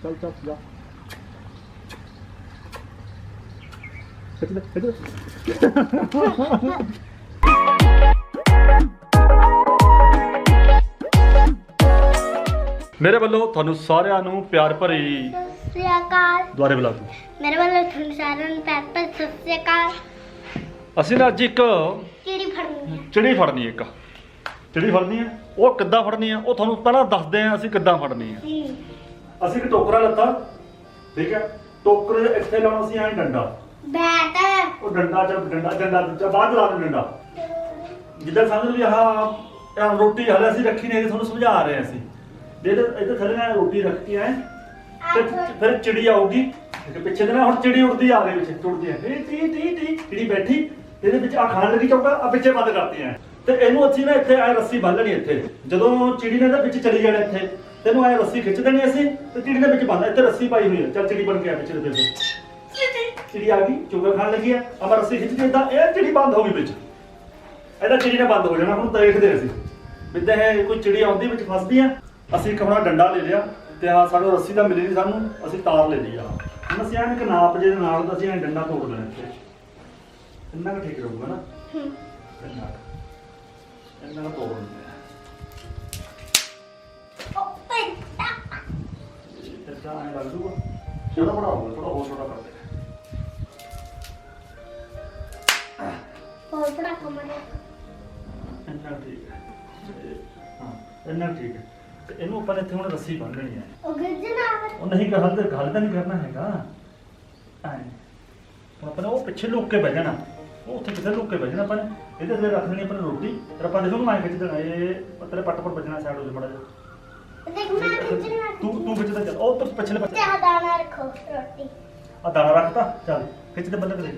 चल चल जा खिच दे खिच दे मेरे वालों थानू सारिਆਂ ਨੂੰ ਪਿਆਰ ਭਰੀ ਸਤਿ ਸ਼੍ਰੀ ਅਕਾਲ। ਦੁਆਰੇ ਬੁਲਾ ਤੂੰ ਮੇਰੇ ਵੱਲੋਂ ਤੁਹਾਨੂੰ ਸਾਰਿਆਂ ਨੂੰ ਪਿਆਰ ਭਰੀ ਸਤਿ ਸ਼੍ਰੀ ਅਕਾਲ। ਅਸੀਂ ਨਾ ਅੱਜ ਇੱਕ ਕਿਹੜੀ ਫੜਨੀ ਹੈ? ਚਿੜੀ ਫੜਨੀ ਹੈ। ਇੱਕ ਚਿੜੀ ਫੜਨੀ ਹੈ। ਉਹ ਕਿੱਦਾਂ ਫੜਨੀ ਹੈ ਉਹ ਤੁਹਾਨੂੰ ਪਹਿਲਾਂ ਦੱਸਦੇ ਆ ਅਸੀਂ ਕਿੱਦਾਂ ਫੜਨੀ ਹੈ। ਅਸੀਂ ਇੱਕ ਟੋਕਰਾ ਲੱਤਾ ਠੀਕ ਹੈ। ਟੋਕਰੇ ਇੱਥੇ ਲਾਉਣਾ ਸੀ ਐਂ ਡੰਡਾ ਬੈਟ ਉਹ ਡੰਡਾ ਚ ਬਾਅਦ ਲਾ ਦੇ ਡੰਡਾ ਜਿੱਦਾਂ ਸਮਝ ਲਓ ਵੀ ਆਹ ਰੋਟੀ ਹਲੇ ਅਸੀਂ ਰੱਖੀ ਨਹੀਂ ਤੁਹਾਨੂੰ ਸਮਝਾ ਰਹੇ ਅਸੀਂ ਇਹਦੇ ਥੱਲੇ ਨਾਲ ਰੋਟੀ ਰੱਖ ਕੇ ਆਏ ਤੇ ਫਿਰ ਚਿੜੀ ਆਊਗੀ ਪਿੱਛੇ ਦੇ ਨਾ ਹੁਣ ਚਿੜੀ ਉੜਦੀ ਆ ਰਹੀ ਵਿੱਚ ਟੁੱਟਦੀ ਹੈ ਟੀ ਚਿੜੀ ਬੈਠੀ ਇਹਦੇ ਵਿੱਚ ਆ ਖਾਣ ਲੱਗੀ ਚੌਕਾ ਆ ਪਿੱਛੇ ਬੰਦ ਕਰਤੀ ਐ ਤੇ ਇਹਨੂੰ ਅਸੀਂ ਨਾ ਇੱਥੇ ਐ ਰੱਸੀ ਬੰਨ੍ਹਣੀ ਇੱਥੇ ਜਦੋਂ ਚਿੜੀ ਨੇ ਇਹਦੇ ਵਿੱਚ ਚਲੀ ਜਾਣਾ ਇੱਥੇ ਤੈਨੂੰ ਐ ਰੱਸੀ ਖਿੱਚ ਦੇਣੀ ਅਸੀਂ ਤੇ ਚਿੜੀ ਦੇ ਵਿੱਚ ਬੰਨ ਇੱਥੇ ਰੱਸੀ ਪਾਈ ਹੋਈ ਹੈ ਚੱਲ ਚਿੜੀ ਬਣ ਕੇ ਆ ਪਿੱਛੇ ਦੇ ਚਿੜੀ ਆ ਗਈ ਚੌਕਾ ਖਾਣ ਲੱਗੀ ਆ ਅਮਰ ਰੱਸੀ ਖਿੱਚ ਕੇ ਇਦਾਂ ਇਹ ਚਿੜੀ ਬੰਦ ਹੋ ਗਈ ਵਿੱਚ ਇਹਦਾ ਚਿੜੀ ਨੇ ਬੰਦ ਹੋ ਜਾਣਾ ਹੁਣ ਦੇਖਦੇ ਅਸੀਂ ਬਿੱਦਾਂ ਇਹ ਕੋਈ ਚਿੜੀ ਆਉਂਦੀ ਵਿੱਚ ਫਸਦੀ ਆ ਅਸੀਂ ਇੱਕ ਆਪਣਾ ਡੰਡਾ ਲੈ ਲਿਆ ਤੇ ਆ ਸਾਨੂੰ ਰੱਸੀ ਤਾਂ ਮਿਲੀ ਨਹੀਂ ਸਾਨੂੰ ਅਸੀਂ ਤਾਰ ਲੈ ਲਈ ਆ ਹੁਣ ਅਸੀਂ ਇੱਕ ਨਾਪ ਜੇ ਨਾਲ ਤਾਂ ਅਸੀਂ ਐਂ ਡੰਡਾ ਤੋੜ ਲੈਣਾ ਇੱਥੇ ਇੰਨਾ ਕੁ ਠੀਕ ਰਹੂਗਾ ਨਾ ਇੰਨਾ ਕੁ ਤੋੜ ਲੈਂਦੇ ਆ ਇੱਦਾਂ ਐਂ ਲੱਗ ਜੂਗਾ ਛੋਟਾ ਬੜਾ ਹੋਊਗਾ ਥੋੜਾ ਹੋਰ ਛੋਟਾ ਕਰਦੇ ਹੋਰ ਬੜਾ ਕਮਰਾ ਇੰਨਾ ਠੀਕ ਹੈ ਹਾਂ ਇੰਨਾ ਠੀਕ ਹੈ ਤੇ ਇਹਨੂੰ ਆਪਾਂ ਇੱਥੇ ਹੁਣ ਰੱਸੀ ਬੰਨ ਲੈਣੀ ਹੈ ਉਹ ਗਿੱਜਣਾ ਉਹ ਨਹੀਂ ਗੱਲ ਤਾਂ ਨਹੀਂ ਕਰਨਾ ਹੈਗਾ ਐਂ ਹੁਣ ਆਪਾਂ ਉਹ ਪਿੱਛੇ ਲੁੱਕ ਕੇ ਬਹਿ ਜਾਣਾ ਉਹ ਉੱਥੇ ਕਿੱਥੇ ਲੁੱਕ ਕੇ ਬਹਿ ਜਾਣਾ ਆਪਾਂ ਨੇ ਇਹਦੇ ਥੱਲੇ ਰੱਖ ਲੈਣੀ ਆਪਾਂ ਨੇ ਰੋਟੀ ਫਿਰ ਆਪਾਂ ਦੇਖੋ ਨੂੰ ਐਂ ਖਿੱਚ ਦੇਣਾ ਇਹ ਪੱਤਰੇ ਪੱਟ ਪਰ ਵੱਜਣਾ ਸਾਈਡ ਹੋ ਜਾ ਮੜਾ ਦੇਖ ਮੈਂ ਖਿੱਚਣਾ ਤੂੰ ਖਿੱਚਦਾ ਚੱਲ ਉਹ ਤੋਂ ਪਿਛਲੇ ਪਾਸੇ ਤੇ ਦਾਣਾ ਰੱਖੋ ਰੋਟੀ ਆ ਦਾਣਾ ਰੱਖਤਾ ਚੱਲ ਖਿੱਚਦੇ ਬੰਦੇ ਤੇ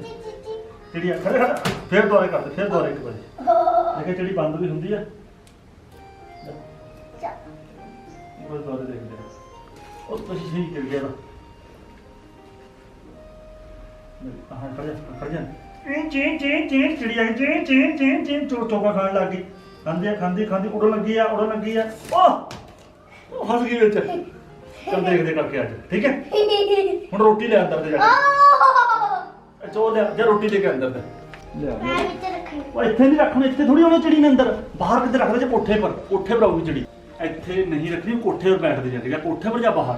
ਚਿੜੀ ਆ ਖੜੇ ਖੜਾ ਫੇਰ ਦੁਆਰੇ ਕਰਦੇ ਫੇਰ ਦੁਆਰੇ ਇੱਕ ਵਾਰੀ ਦੇਖੇ ਚਿੜੀ ਬੰਦ ਵੀ ਹੁੰਦੀ ਆ ਉਹ ਦੁਆਰੇ ਦੇਖਦੇ ਆ ਉਹ ਤੁਸੀਂ ਸਹੀ ਕਰ ਗਿਆ ਹਾਂ ਖੜ ਜਾ ਚੀਂ ਚਿੜੀ ਆ ਚੀਂ ਚੋਕਾ ਖਾਣ ਲੱਗ ਗਈ ਖਾਂਦੀ ਉੜਨ ਲੱਗੀ ਆ ਉਹ ਹੱਸ ਗਈ ਵਿੱਚ ਚੱਲ ਦੇਖਦੇ ਕਰਕੇ ਅੱਜ ਠੀਕ ਹੈ ਹੁਣ ਰੋਟੀ ਲੈ ਅੰਦਰ ਦੇ ਜਾ ਕੇ ਚੋ ਲੈ ਜਾ ਰੋਟੀ ਲੈ ਕੇ ਅੰਦਰ ਦੇ ਲਿਆ ਮੈਂ ਵਿੱਚ ਰੱਖਣੀ ਉਹ ਇੱਥੇ ਨਹੀਂ ਰੱਖਣੀ ਇੱਥੇ ਥੋੜੀ ਹੋਣੀ ਚਿੜੀ ਨੇ ਅੰਦਰ ਬਾਹਰ ਕਿਤੇ ਰੱਖ ਦੇ ਜੇ ਕੋਠੇ ਪਰ ਆਊਗੀ ਚਿੜੀ ਇੱਥੇ ਨਹੀਂ ਰੱਖਣੀ ਕੋਠੇ 'ਤੇ ਬੈਠਦੀ ਜਾਂਦੀ ਹੈ ਕੋਠੇ ਪਰ ਜਾਂ ਬਾਹਰ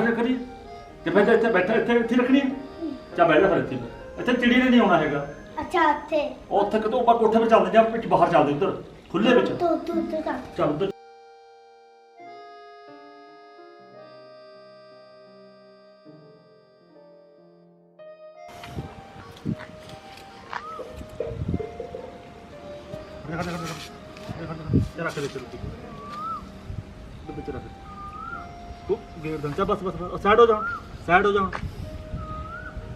ਜਾ ਕਰੀ ਤੇ ਬੈਠਾ ਇੱਥੇ ਰੱਖਣੀ ਹੈ ਚਾ ਬੈਠ ਜਾ ਫਿਰ ਇੱਥੇ ਚਿੜੀ ਨੇ ਨਹੀਂ ਆਉਣਾ ਹੈਗਾ ਅੱਛਾ ਇੱਥੇ ਉੱਥੇ ਕਿਤੋਂ ਆਪਾਂ ਕੋਠੇ 'ਤੇ ਚੱਲਦੇ ਜਾਂ ਵਿੱਚ ਬਾਹਰ ਚੱਲਦੇ ਉੱਧਰ ਖੁੱਲੇ ਵਿੱਚ ਤੂੰ ਚੱਲ ਉੱਧਰ ਰੱਖ ਦੇ ਰੋਟੀ ਵਿੱਚ ਰੱਖ ਤੂੰ ਗੇਰ ਦੰਚਾ ਬਸ ਸਾਈਡ ਹੋ ਜਾ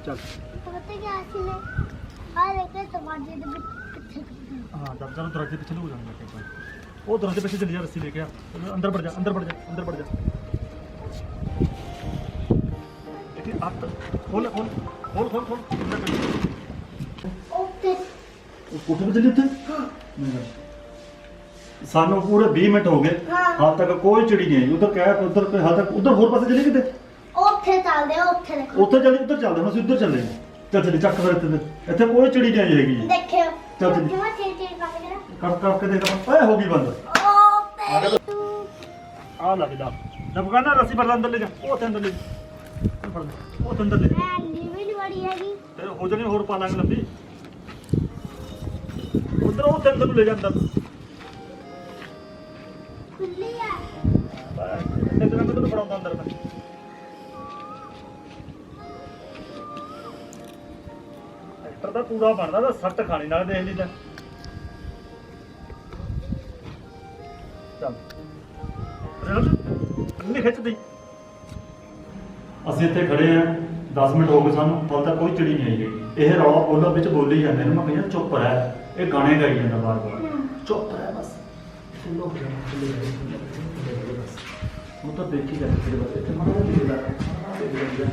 ਚੱਲ ਪਤਾ ਕੀ ਸੀ ਨੇ ਆ ਦੇਖੇ ਦਰਵਾਜ਼ੇ ਦੇ ਪਿੱਛੇ ਹਾਂ ਦਰਵਾਜ਼ੇ ਨੂੰ ਦਰਵਾਜ਼ੇ ਪਿੱਛੇ ਨੂੰ ਹੋ ਜਾਣਾ ਉਹ ਦਰਵਾਜ਼ੇ ਪਿੱਛੇ ਚੱਲ ਜਾ ਰੱਸੀ ਲੈ ਕੇ ਆ ਅੰਦਰ ਵੜ ਜਾ ਦੇਖੀ ਅੱਤ ਖੋਲ ਉੱਤੇ ਉਹ ਕੋਠੇ ਤੇ ਚੱਲੀ ਉੱਥੇ ਸਾਨੂੰ ਪੂਰੇ 20 ਮਿੰਟ ਹੋ ਗਏ ਹਾਲ ਤੱਕ ਕੋਈ ਚਿੜੀ ਨਹੀਂ ਆਈ ਉਧਰ ਕਹਿ ਉਧਰ ਹਾਲ ਤੱਕ ਉਧਰ ਹੋਰ ਪਾਸੇ ਚੱਲੀ ਕਿਤੇ ਉੱਥੇ ਚੱਲਦੇ ਉੱਥੇ ਦੇਖੋ ਉੱਧਰ ਚੱਲਦੇ ਹੁਣ ਅਸੀਂ ਉੱਧਰ ਚੱਲੇ ਚੱਲ ਚੱਕ ਫਿਰ ਇੱਥੇ ਕੋਈ ਚਿੜੀ ਨਹੀਂ ਆਈ ਹੈਗੀ ਦੇਖਿਓ ਚੱਲ ਚੱਲ ਕਿਵੇਂ ਚੀਜ਼ ਪੱਕ ਕਰਕੇ ਦੇਖ ਓਏ ਹੋ ਗਈ ਬੰਦ ਗਿਆ ਆ ਲੱਗ ਜਾ ਦਬਕਾਨਾ ਰੱਸੀ ਪਰ ਅੰਦਰ ਲੈ ਜਾ ਉਹ ਤੇ ਅੰਦਰ ਲੈ ਫੜ ਉਹ ਤੇ ਅੰਦਰ ਲੈ ਮੈਂ ਨੀਵੀਂ ਬੜੀ ਹੈਗੀ ਤੇ ਹੋ ਜਾਣੀ ਹੋਰ ਪਾ ਲਾਂਗੇ ਲੰਬੀ ਉਧਰ ਉਹ ਤੇ ਅੰਦਰ ਨੂੰ ਲੈ ਜਾ ਅੰਦਰ ਖੁੱਲੀ ਆ ਤੇ ਤੈਨੂੰ ਕਿੱਥੇ ਫੜਾਉਂਦਾ ਅੰਦਰ ਮੈਂ ਐਕਟਰ ਦਾ ਪੂਰਾ ਬਣਦਾ ਤਾਂ ਸੱਟ ਖਾਣੀ ਨਾਲ ਦੇਖ ਲਈ ਲੈ ਚੱਲ ਨਹੀਂ ਖਿੱਚਦੀ ਅਸੀਂ ਇੱਥੇ ਖੜੇ ਆ 10 ਮਿੰਟ ਹੋ ਗਏ ਸਾਨੂੰ ਹਾਲ ਤੱਕ ਕੋਈ ਚਿੜੀ ਨਹੀਂ ਆਈ ਹੈਗੀ ਇਹ ਰੌਲਾ ਬੋਲਾ ਵਿੱਚ ਬੋਲੀ ਜਾਂਦੇ ਨੇ ਮੈਂ ਕਹਿੰਦਾ ਚੁੱਪ ਰਹਿ ਇਹ ਗਾਣੇ ਗਾਈ ਜਾਂਦਾ ਬਾਰ-ਬਾਰ ਚੁੱਪ ਰਹਿ ਬਸ ਫੁੱਲੋ ਬਸ ਉਹ ਤਾਂ ਦੇਖੀ ਜਾਂਦੇ ਤੇਰੇ ਬਸ ਇੱਥੇ ਮਾੜਾ ਜਿਹਾ ਦੇਖਦਾ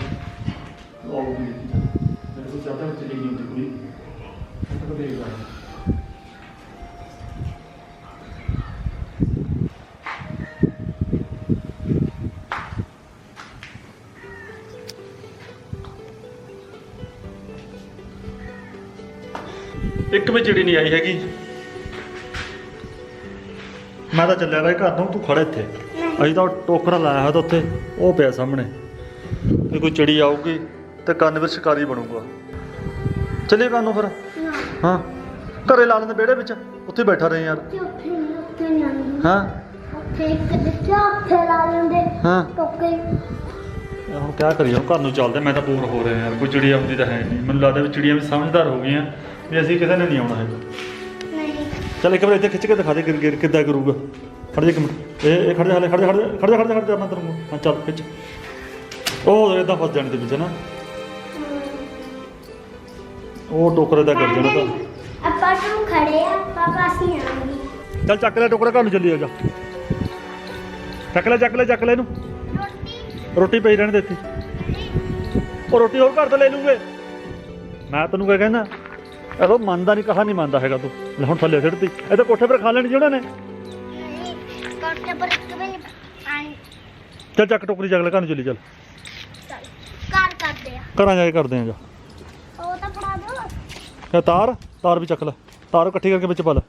ਉਹ ਵੀ ਮੇਰੇ ਕੋਲ ਜ਼ਿਆਦਾ ਚਲੀ ਗਈ ਹੁੰਦੀ ਕੁੜੀ ਉਹ ਤਾਂ ਦੇਖਦਾ ਇੱਕ ਵੀ ਚਿੜੀ ਨਹੀਂ ਆਈ ਹੈਗੀ। ਮੈਂ ਤਾਂ ਚੱਲਿਆ ਬਾਈ ਘਰ ਨੂੰ, ਤੂੰ ਖੜਾ ਇੱਥੇ। ਅਸੀਂ ਤਾਂ ਟੋਕਰਾ ਲਾਇਆ ਹੋਇਆ ਤਾਂ ਉੱਥੇ ਉਹ ਪਿਆ ਸਾਹਮਣੇ, ਕਿ ਕੋਈ ਚਿੜੀ ਆਊਗੀ ਤੇ ਕੰਨ ਵਿੱਚ ਸ਼ਿਕਾਰੀ ਬਣੂਗਾ। ਚੱਲੀਏ ਕੰਨ ਨੂੰ ਫਿਰ। ਹਾਂ ਘਰੇ ਲਾ ਲੈਂਦੇ ਵਿਹੜੇ ਵਿੱਚ, ਉੱਥੇ ਬੈਠਾ ਰਹੇ ਯਾਰ। ਉੱਥੇ ਨਹੀਂ ਆਉਂਦੀ। ਹਾਂ ਉੱਥੇ ਇੱਕ ਦਿੱਤਾ, ਉੱਥੇ ਲਾ ਲੈਂਦੇ ਹਾਂ ਟੋਕੇ। ਹੁਣ ਕਿਆ ਕਰੀਏ, ਹੁਣ ਘਰ ਨੂੰ ਚੱਲਦੇ। ਮੈਂ ਤਾਂ ਬੋਰ ਹੋ ਰਿਹਾ ਯਾਰ, ਕੋਈ ਚਿੜੀ ਆਉਂਦੀ ਤਾਂ ਹੈ ਨਹੀਂ। ਮੈਨੂੰ ਲੱਗਦਾ ਵੀ ਚਿੜੀਆਂ ਵੀ ਸਮਝਦਾਰ ਹੋ ਗਈਆਂ ਵੀ ਅਸੀਂ ਕਿਸੇ ਨੇ ਨਹੀਂ ਆਉਣਾ ਹੈਗਾ। ਨਹੀਂ ਚੱਲ ਇੱਕ ਵਾਰ ਇੱਥੇ ਖਿੱਚ ਕੇ ਦਿਖਾ ਦੇ ਗਿਰ ਕਿੱਦਾਂ ਕਰੂਗਾ। ਖੜ ਜਾ ਇੱਕ ਮਿੰਟ, ਇਹ ਖੜ ਜਾ ਹਲੇ, ਖੜ ਜਾ ਮੈਂ ਤੈਨੂੰ। ਹਾਂ ਚੱਲ ਖਿੱਚ। ਉਹ ਇਦਾਂ ਫਸ ਜਾਣੀ ਦੇ ਵਿੱਚ ਨਾ, ਉਹ ਟੋਕਰੇ ਦਾ ਕਰ ਜਾਣਾ ਤਾਂ। ਆਪਾਂ ਤੂੰ ਖੜੇ ਆ, ਪਾਪਾ ਅਸੀਂ ਆਵਾਂਗੇ। ਚੱਲ ਚੱਕ ਲੈ ਟੋਕਰਾ, ਘਰ ਨੂੰ ਚੱਲੀ ਜਾ। ਚੱਕ ਲੈ ਇਹਨੂੰ। ਰੋਟੀ ਪਈ ਰਹਿਣ ਦੇ ਇੱਥੇ। ਉਹ ਰੋਟੀ ਹੋਰ ਘਰ ਤੋਂ ਲੈ ਲੂਗੇ। ਮੈਂ ਤੈਨੂੰ ਕਿਆ ਕਹਿੰਦਾ, ਇਹ ਮੰਨਦਾ ਨਹੀਂ, ਕਹਾ ਨਹੀਂ ਮੰਨਦਾ ਹੈਗਾ ਤੂੰ। ਲੈ ਹੁਣ ਥੱਲੇ ਸਿੱਟਤੀ, ਇਹ ਤਾਂ ਕੋਠੇ ਪਰ ਖਾ ਲੈਣੀ ਜੀ ਉਹਨਾਂ ਨੇ। ਨਹੀਂ ਕੋਟੇ ਪਰ ਇੱਕ ਵੀ ਨਹੀਂ ਆਈ। ਚੱਲ ਚੱਕ ਟੋਕਰੀ, ਚੱਕ ਲੈ ਘਰ ਨੂੰ ਚੱਲੀ। ਚੱਲ ਕਾਰ ਕਰਦੇ ਆ, ਘਰਾਂ ਜਾ ਕੇ ਕਰਦੇ ਆ ਜਾ। ਉਹ ਤਾਂ ਫੜਾ ਦੋ। ਇਹ ਤਾਰ ਵੀ ਚੱਕ ਲੈ, ਤਾਰ ਇਕੱਠੀ ਕਰਕੇ ਵਿੱਚ ਪਾ ਲੈ।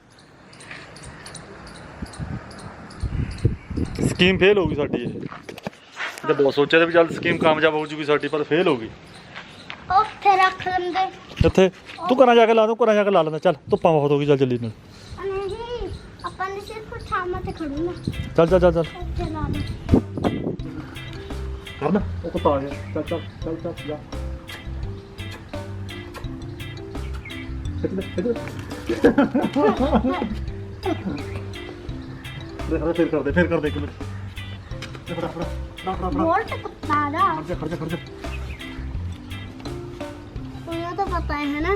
ਸਕੀਮ ਫੇਲ ਹੋ ਗਈ ਸਾਡੀ ਇਹ। ਤੇ ਬਹੁਤ ਸੋਚਿਆ ਤੇ ਵੀ ਚੱਲ ਸਕੀਮ ਕਾਮਯਾਬ ਹੋ ਜੂਗੀ ਸਾਡੀ, ਪਰ ਫੇਲ ਹੋ ਗਈ। ਉੱਥੇ ਰੱਖ ਲੈਂਦੇ। ਇੱਥੇ ਤੂੰ ਘਰਾਂ ਜਾ ਕੇ ਲਾ ਦੂੰ, ਘਰਾਂ ਜਾ ਕੇ ਲਾ ਲੈਂਦਾ। ਚੱਲ ਧੁੱਪਾਂ ਬਹੁਤ ਹੋ ਗਈ, ਚੱਲ ਚੱਲੀ ਨਾਲ। ਨਹੀਂ ਆਪਾਂ ਨੇ ਸਿਰਫ ਸ਼ਾਮਾਂ ਤੇ ਖੜੂਗਾ। ਚੱਲ ਉੱਥੇ ਲਾ ਦੋ। ਕਰਨਾ ਉਹ ਕੁੱਤਾ ਆ ਗਿਆ। ਚੱਲ ਜਾ। ਫਿਰ ਕਰਦੇ ਇੱਕ ਮਿੰਟ। ਫੜਾ ਬੋਲਟ ਕੁੱਤਾ ਦਾ ਖੜ ਜਾ। ਉਹਨਾਂ ਤਾਂ ਪਤਾ ਹੈ ਨਾ।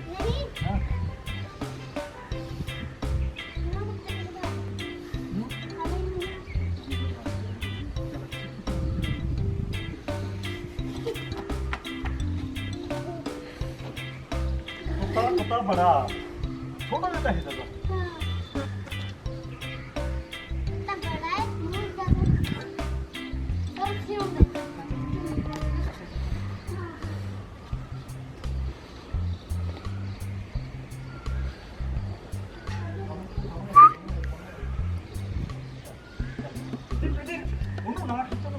ਨਹੀਂ ਕੁੱਤਾ ਬੜਾ ਛੋਟਾ ਜਿਹਾ ਹੈ ਤਾਂ ਬੜਾ ਹੈ ਬਹੁਤ ਜ਼ਿਆਦਾ। ਉਹ ਕਿਉਂ ਬੈਠਾ? ਉਹਨੂੰ ਨਾ ਖਿੱਚੋ।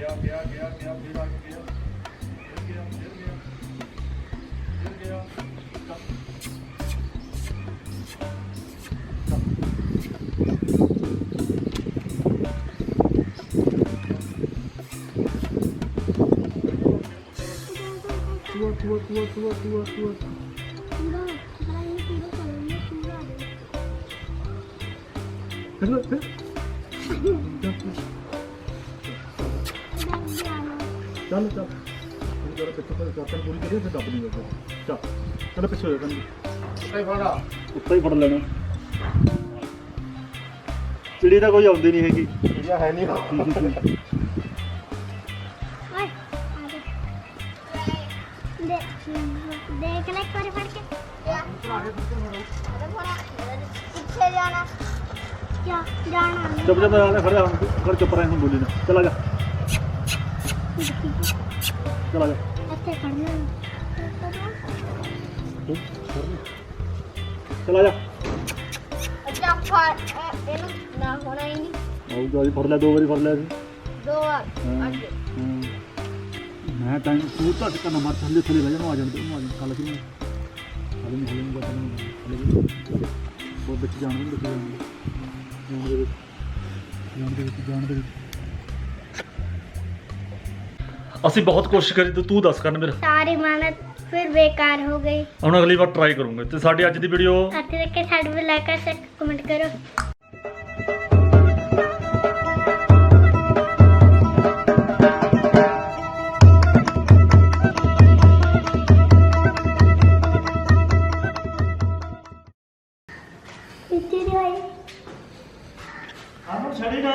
ਚੱਲ ਗਿਆ ਫਿਰ ਆ ਗਿਆ। ਚੱਲ ਜਰਾ ਪਿੱਛੇ ਪਰ ਕਾਪਨ ਪੂਰੀ ਕਰੀਏ ਫਿਰ ਦੱਬ ਨਹੀਂ ਲੱਗਦਾ। ਚੱਲ ਪਿੱਛੇ ਹੋ ਜਾ। ਉੱਤੇ ਹੀ ਫੜ ਲੈਣਾ। ਚਿੜੀ ਤਾਂ ਕੋਈ ਆਉਂਦੀ ਨਹੀਂ ਹੈਗੀ। ਹੈ ਨਹੀਂ। ਓਏ ਦੇਖ ਲੈ ਇੱਕ ਵਾਰੀ ਫੜ ਕੇ। ਕਿੱਥੇ ਜਾਣਾ? ਜਾਣਾ ਨਹੀਂ। ਚੁੱਪ ਚਾਪ ਖੜਿਆ ਹੁਣ, ਕਰ ਚੁੱਪ ਰਹਿ, ਹੁਣ ਬੋਲੀ ਨਾ। ਚਲਾ ਜਾ। ਇੱਥੇ ਖੜਨਾ। ਚਲਾ ਜਾ। ਅੱਛਾ ਫੜ ਇਹਨੂੰ ਨਾ ਹੋਣਾ ਹੀ ਨਹੀਂ। ਆਉ ਜੀ ਫੜ ਲਿਆ, 2 ਵਾਰੀ ਫੜ ਲਿਆ ਸੀ। 2 ਵਾਰ ਅੱਗੇ ਮੈਂ ਤਾਂ ਤੂੰ ਤਾਂ ਟਿਕਣਾ ਮਾਰ ਥੱਲੇ ਬਹਿ ਜਾ। ਆ ਜਾਣ ਤੇ ਆ ਜਾਣ। ਕੱਲ ਕਿ ਨਹੀਂ ਉਹ ਵਿੱਚ ਜਾਣ ਦੇ ਵਿੱਚ ਅਸੀਂ ਬਹੁਤ ਕੋਸ਼ਿਸ਼ ਕਰੀ ਤੇ ਤੂੰ ਦੱਸ ਕਰਨ ਮੇਰਾ। ਸਾਰੀ ਮਿਹਨਤ ਫਿਰ ਬੇਕਾਰ ਹੋ ਗਈ। ਹੁਣ ਅਗਲੀ ਵਾਰ ਟਰਾਈ ਕਰੂੰਗਾ। ਤੇ ਸਾਡੀ ਅੱਜ ਦੀ ਵੀਡੀਓ ਇੱਥੇ ਤੱਕ ਸਾਡੇ ਨੂੰ ਲਾਈਕ ਕਰ ਕਮੈਂਟ ਕਰੋ। ਛੜੀ ਨਾ